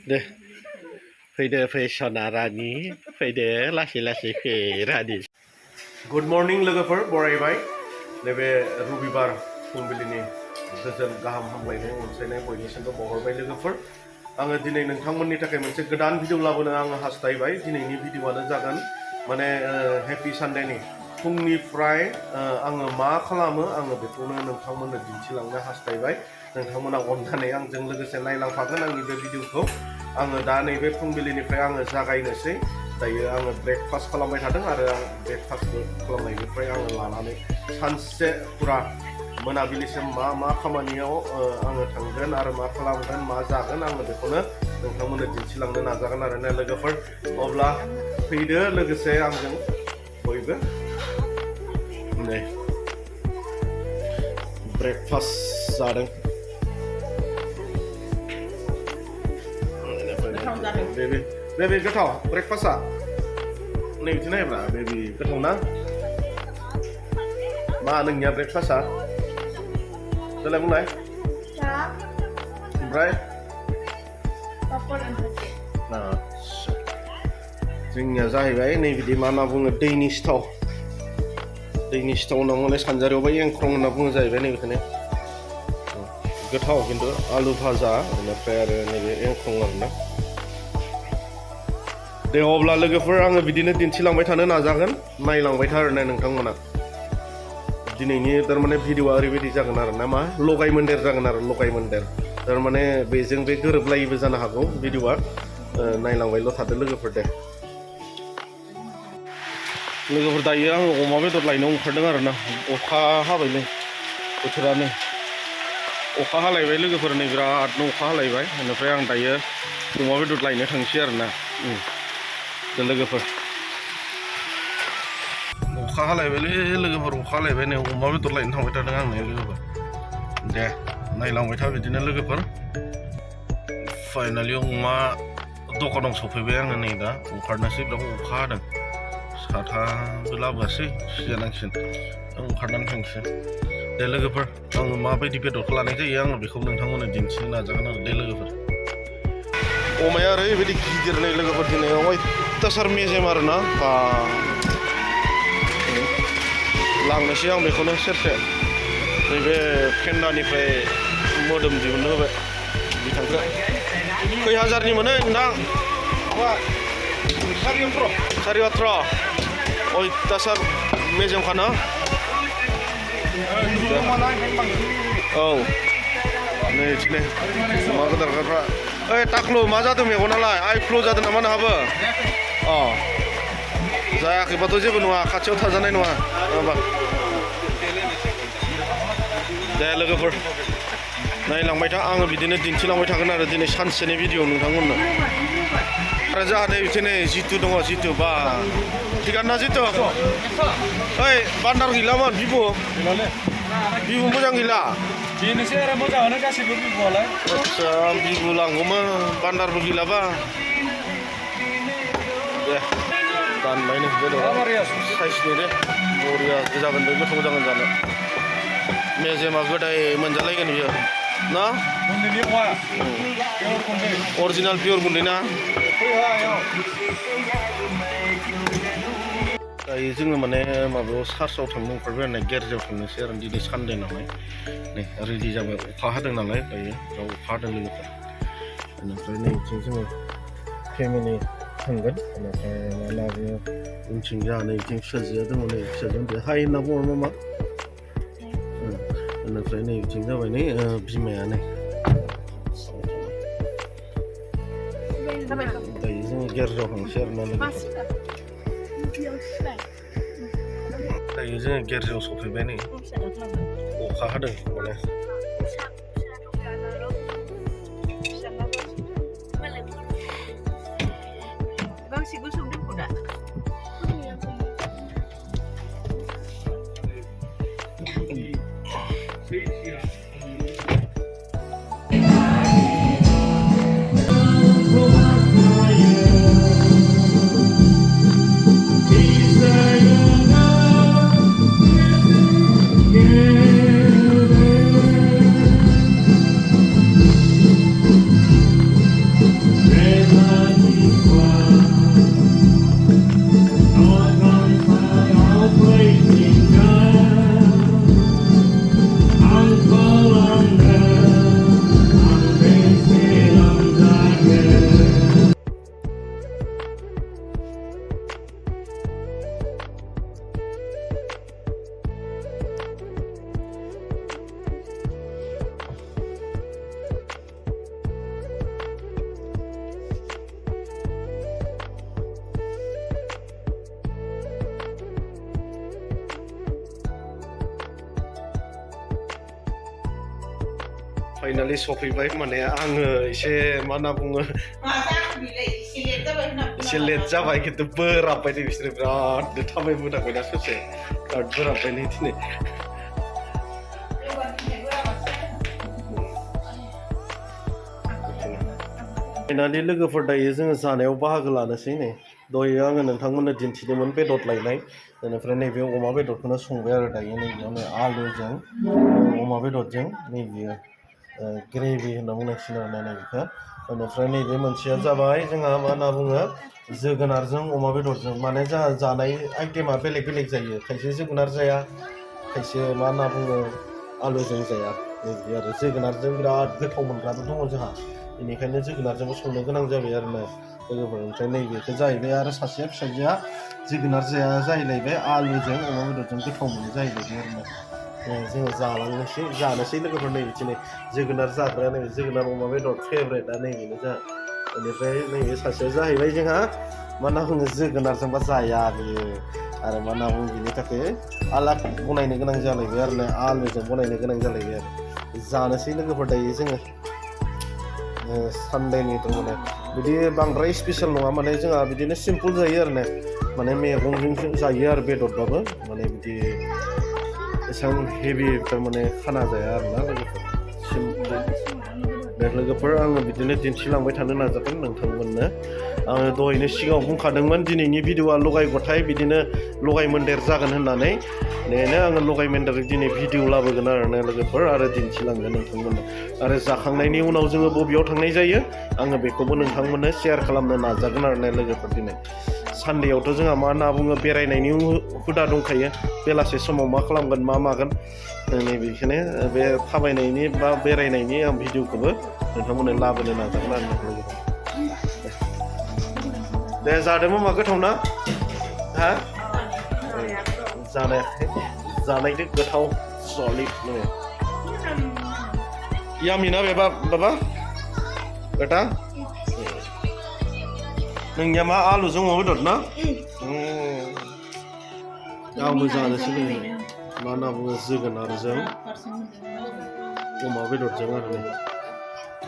deh fede sonarani fede lasi fede Good morning लोगोफोर बरायबाय नैबे रबिबार फुंबिलिनि गोजोन गाहाम हामलायनाय अनसायनाय बयनिसिमबो बावहरबाय लोगोफोर आङो दिनै नोंथांमोननि थाखाय मोनसे गोदान भिडिअ लाबोनो आङो हास्थायबाय दिनैनि भिडिअआनो जागोन माने हेपि सानडेनि फुंनिफ्राय आङो मा खालामो आङो बेखौनो नोंथांमोननो दिन्थिलांनो हास्थायबाय नोंथांमोना अननानै आंजों लोगोसे नायलांफागोन आंनि बे भिडिअखौ आङो दा नैबे फुंबिलिनिफ्राय आङो जागायनोसै दायो आङो ब्रेकफास्ट खालामबाय थादों आरो आं ब्रेकफास्ट खालामनायनिफ्राय आङो लानानै सानसे पुरा मोनाबिलिसिम मा खामानियाव आङो थांगोन आरो मा खालामगोन मा जागोन आङो बेखौनो नोंथांमोननो दिन्थिलांनो नाजागोन आरो ना लोगोफोर अब्ला फैदो लोगोसे आंजों बयबो नै ब्रेकफास्ट जादों बेबी गोथाव ब्रेकफास्टआ नै बिदि नायब्रा बेबी गोथाव ना मा नोंनिया ब्रेकफास्टआ देलाय बुंलाय ओमफ्राय जोंनिया जाहैबाय नै बिदि मा होनना बुङो दैनि सिथाव होनना बुङो सानजारियावबा एंख्रं होनना बुङो जाहैबाय नैबेखौनो गोथाव खिन्थु आलु भाजा बेनिफ्राय आरो नैबे एंख्रं आरोना दे अब्ला लोगोफोर आङो बिदिनो दिन्थिलांबाय थानो नाजागोन नायलांबाय था आरोना नोंथांमोना दिनैनि थारमाने भिडिअआ ओरैबायदि जागोन आरो ना मा लगाय मोन्देर जागोन आरो लगाय मोन्देर थारमाने बेजों बे गोरोबलायिबो जानो हागौ भिडिअआ नायलांबायल' थादो लोगोफोर दे लोगोफोर दायो आङो अमा बेदर लायनो ओंखारदों आरो ना अखा हाबायलै बोथोरानो अखा हालायबाय लोगोफोर नै बिरादनो अखा हालायबाय बेनिफ्राय आं दायो अमा बेदर लायनो थांसै आरो ना लोगोफोर अखा हालायबायलै लोगोफोर अखा हालायबाय नै अमा बेदर लायनो थांबाय थादों आं नै लोगोफोर दे नायलांबाय था बिदिनो लोगोफोर फाइनालि अमा दखानाव सफैबाय आङो नै दा ओंखारनोसै बिराद अखा हादों साथाबो लाबोआसै सिजानांसिगोन ओंखारनानै थांसै दे लोगोफोर आङो माबायदि बेदरखौ लानाय जायो आङो बेखौ नोंथांमोननो दिन्थिनो नाजागोन आरो दे लोगोफोर अमाया ओरैबायदि गिदिर नै लोगोफोर दिनै अयथासार मेजेम आरो ना लांनोसै आं बेखौनो सेरसे नैबे फेन्दानिफ्राय मोदोम दिहुननो होबाय बिथांखौ खै हाजारनि मोनो नोंथां सारि अथ्र अयथासार मेजेमखाना औ नै बिदिनो अमा गोदारफ्रा ओइ टाक्लु मा जादों मेगनालाय आइ फ्लु जादों नामा नोंहाबो जायाखैबाथ' जेबो नङा खाथियाव थाजानाय नङा होमबा दे लोगोफोर नायलांबाय था आङो बिदिनो दिन्थिलांबाय थागोन आरो दिनै सानसेनि भिडिअ नोंथांमोननो आरो जोंहा नै बिदिनो जितु दङ जितु बा थिगानो ना जितु ओइ बान्दार गैलामोन बिबु मोजां गैला बेनोसै आरो मोजाङानो गासैबो बिबुआलाय आदसा बिबु लांगौमोन बान्दारबो गैलाबा दे दानबायनो बेदरा साइसनि दे बरिया जागोन बे गोथाव जागोन जानो मेजेमा गोदाय मोनजालायगोन बियो ना अरिजिनाल पियर गुन्दै ना दायो जोङो माने माबायाव चार्चआव थांनो ओंखारबाय आरो गेरेजाव थांनोसै आरो दिनै सानडे नालाय नै रेडि जाबाय अखा हादों नालाय दायो बिराद अखा हादों लोगोफोर बेनिफ्राय नैथिं जोङो फेमिलि थांगोन बेनिफ्राय माला बेयो उनथिं जोंहा नैथिं फिसाजोआ दङ नै फिसाजोआ हाय होनना बुङो नामा बेनिफ्राय नै बिथिं जाबाय नै बिमाया नै दायो जोङो गेरेजाव थांसै आरो ना दायो जोङो गेरेजाव सफैबाय नै अखा हादों माने फाइनालि सफैबाय माने आङो एसे मा होनना बुङो एसे लेट जाबाय खिन्थु बोराबबाय दे बिसोरो बिराद थाबायबोनांबाय दा ससे बिराद बोराबबाय नै दिनै फाइनालि लोगोफोर दायो जोङो जानायाव बाहागो लानोसै नै दहाय आङो नोंथांमोननो दिन्थिदोंमोन बेदर लायनाय बेनिफ्राय नैबे अमा बेदरखौनो संबाय आरो दायो नैबेयावनो आलुजों अमा बेदरजों नैबेयो ग्रेभि होनना बुंनांसिगोन आरो नैबेखौ बेनिफ्राय नैबे मोनसेया जाबाय जोंहा मा होनना बुङो जोगोनारजों अमा बेदरजों माने जोंहा जानाय आइटेमा बेलेग बेलेग जायो खायसे जोगोनार जाया खायसे मा होनना बुङो आलुजों जाया नैबे आरो जोगोनारजों बिराद गोथाव मोनग्राबो दङ जोंहा बेनिखायनो जोगोनारजोंबो संनो गोनां जाबाय आरो ना लोगोफोर ओमफ्राय नैबेखौ जाहैबाय आरो सासेया फिसाजोआ जोगोनार जाया जाहैलायबाय आलुजों अमा बेदरजों गोथाव मोनो जाहैलायबाय आरो ना जोङो जानोसै लोगोफोर नै बिदिनो जोगोनार जाग्राया नै जोगोनार अमा बेदर फेभरेटआ नैबेनो जोंहा बेनिफ्राय नैबे सासेया जाहैबाय जोंहा मा होनना बुङो जोगोनारजोंबा जाया बेयो आरो मा होनना बुङो बिनि थाखाय आलाग बनायनो गोनां जालायबाय आरो ना आलुजों बनायनो गोनां जालायबाय आरो जानोसै लोगोफोर दायो जोङो सानडेनि माने बिदि बांद्राय स्पेसियेल नङा माने जोंहा बिदिनो सिम्पोल जायो आरो ना माने मैगंजोंसो जायो आरो बेदरबाबो माने बिदि एसेबां हेभि थारमाने खाना जाया आरोना लोगोफोर सिम्पोल दे लोगोफोर आङो बिदिनो दिन्थिलांबाय थानो नाजागोन नोंथांमोननो आङो दहायनो सिगाङाव बुंखादोंमोन दिनैनि भिडिअआ लगाय गथाय बिदिनो लगाय मोन्देर जागोन होननानै नेनो आङो लगाय मोन्देर दिनै भिडिअ लाबोगोन आरोना लोगोफोर आरो दिन्थिलांगोन नोंथांमोननो आरो जाखांनायनि उनाव जोङो बबेयाव थांनाय जायो आङो बेखौबो नोंथांमोननो शेयार खालामनो नाजागोन आरोना लोगोफोर दिनै सानडेआवथ' जोंहा मा होनना बुङो बेरायनायनि हुदा दंखायो बेलासे समाव मा खालामगोन मा मागोन नैबेखौनो बे थाबायनायनि बा बेरायनायनि आं भिडिअखौबो नोंथांमोननो लाबोनो नाजागोन आरो लोगोफोर दे जादोंमोन मा गोथाव ना हा जानायजों गोथाव सलिड नोङो यामि ना बे बाबा बेटा नोंनिया मा आलुजों अमा बेदर ना आंबो जानोसै लोगो मा होनना बुङो जोगोनारजों अमा बेदरजों आरो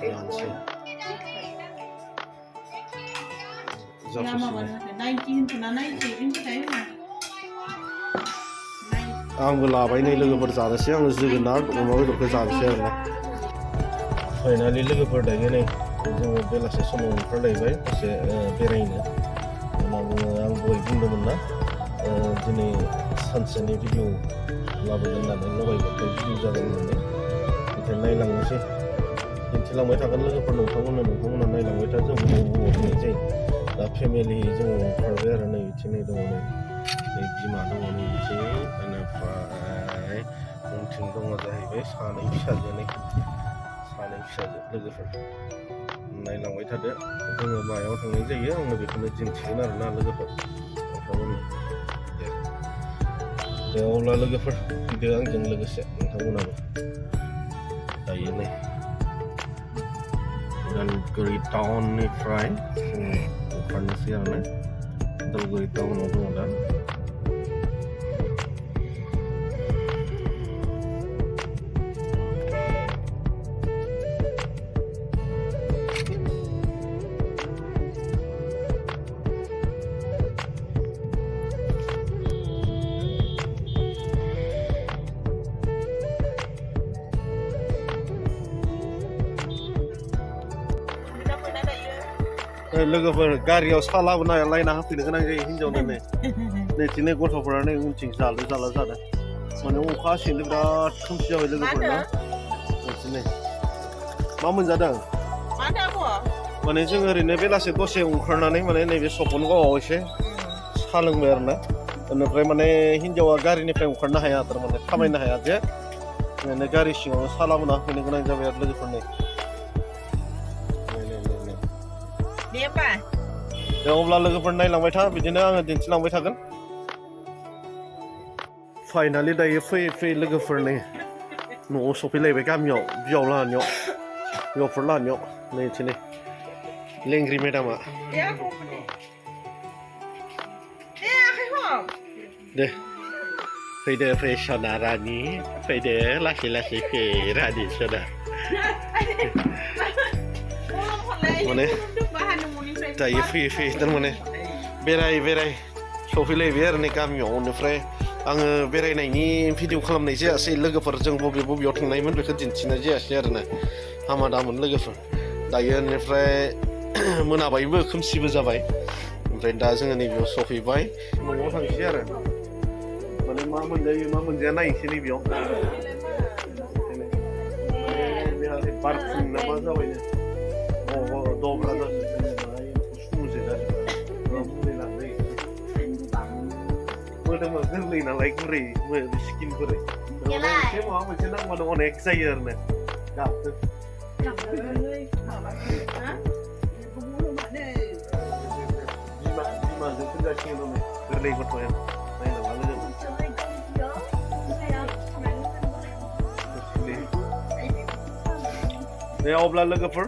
जानोसै आंबो लाबाय नै लोगोफोर जानोसै आङो जोगोनार अमा बेदरखौ जानोसै आरोना फाइनालि लोगोफोर दायो नै जोङो बेलासे समाव ओंखारलायबाय दसे बेरायनो होनना बुङो आं दहाय बुंदोंमोन ना दिनै सानसेनि भिडिअ लाबोगोन होननानै लगायबाथाय भिडिअ जागोन होननानै ओंखायनो नायलांनोसै दिन्थिलांबाय थागोन लोगोफोर नोंथांमोना नायलांबाय था जों बबाव फैनाय जायो दा फेमिलि जोङो ओंखारबाय आरो नै बिथिं नै दङ नै बिमा दङ नै बिथिं बेनिफ्राय उनथिं दङ जाहैबाय सानै फिसाजो लोगोफोर नायलांबाय थादो जोङो मायाव थांनाय जायो आङो बेखौनो दिन्थिगोन आरोना लोगोफोर नोंथांमोननो दे अब्ला लोगोफोर फैदो आंजों लोगोसे नोंथांमोनाबो दायो नै उदालगुरि टाउननिफ्राय जोङो ओंखारनोसै आरोना उदालगुरि टाउनाव दङ दा लोगोफोर गारियाव सा लाबोना लायना होफैनो गोनां जायो हिन्जावनो नै नैथिंनो गथ'फोरा नै उनथिं जालु जाला जादों माने अखा हासिगोन बिराद खोमसि जाबाय लोगोफोर ना नैथिं नै मा मोनजादों माने जों ओरैनो बेलासे दसे ओंखारनानै माने नैबे सपनगावआव एसे सा लोंबाय आरोना बेनिफ्राय माने हिन्जावा गारिनिफ्राय ओंखारनो हाया थारमाने थाबायनो हाया जे ओरैनो गारि सिङावनो सा लाबोना होफैनो गोनां जाबाय आरो लोगोफोरनि दे अब्ला लोगोफोर नायलांबाय था बिदिनो आङो दिन्थिलांबाय थागोन फाइनालि दायो फैयै फैयै लोगोफोरनि न'आव सफैलायबाय गामियाव बियावफोर लाहानियाव नै बिथिंनै लेंग्रि मेदामा दे फैदो फै सना रानि फैदो लासै लासै फै रानि सना माने दायो फैयै फैयै थारमाने बेराय सफैलायबाय आरो नै गामियाव बेनिफ्राय आङो बेरायनायनि भिडिअ खालामनाय जायासै लोगोफोरजों बबेयाव थांनायमोन बेखौ दिन्थिनाय जायासै आरोना हामा दामोन लोगोफोर दायो बेनिफ्राय मोनाबायबो खोमसिबो जाबाय ओमफ्राय दा जोङो नैबेयाव सफैबाय न'आव थांसै आरो माने मा मोनजायो मा मोनजाया नायनोसै नैबेयाव बेहा बारफुं ना मा जाबायनो दब्रा जाजोबबाय सुमुजेना मुलि लांनाय मोदोमा गोरलै नालाय गुरै स्किन गुरै एसे माबा मोनसे नांबानो अनेक जायो आरो ना गाबदों बिमाजों फैगासिनो दं गोरलै गथ'या नायनांगौ लोगो दे अब्ला लोगोफोर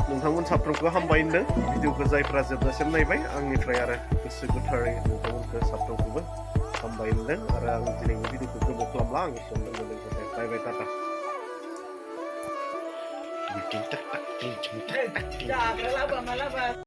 नोंथांमोन साफ्रोमखौ हामबाय होनदों भिडिअखौ जायफ्रा जोबजासिम नायबाय आंनिफ्राय आरो गोसो गोथारै नोंथांमोनखौ साफ्रोमखौबो हामबाय होनदों आरो आं दिनैनि भिडिअखौ गोबाव खालामला आं एसेयावनो लोगो लोगोसे बाय बाय टाटा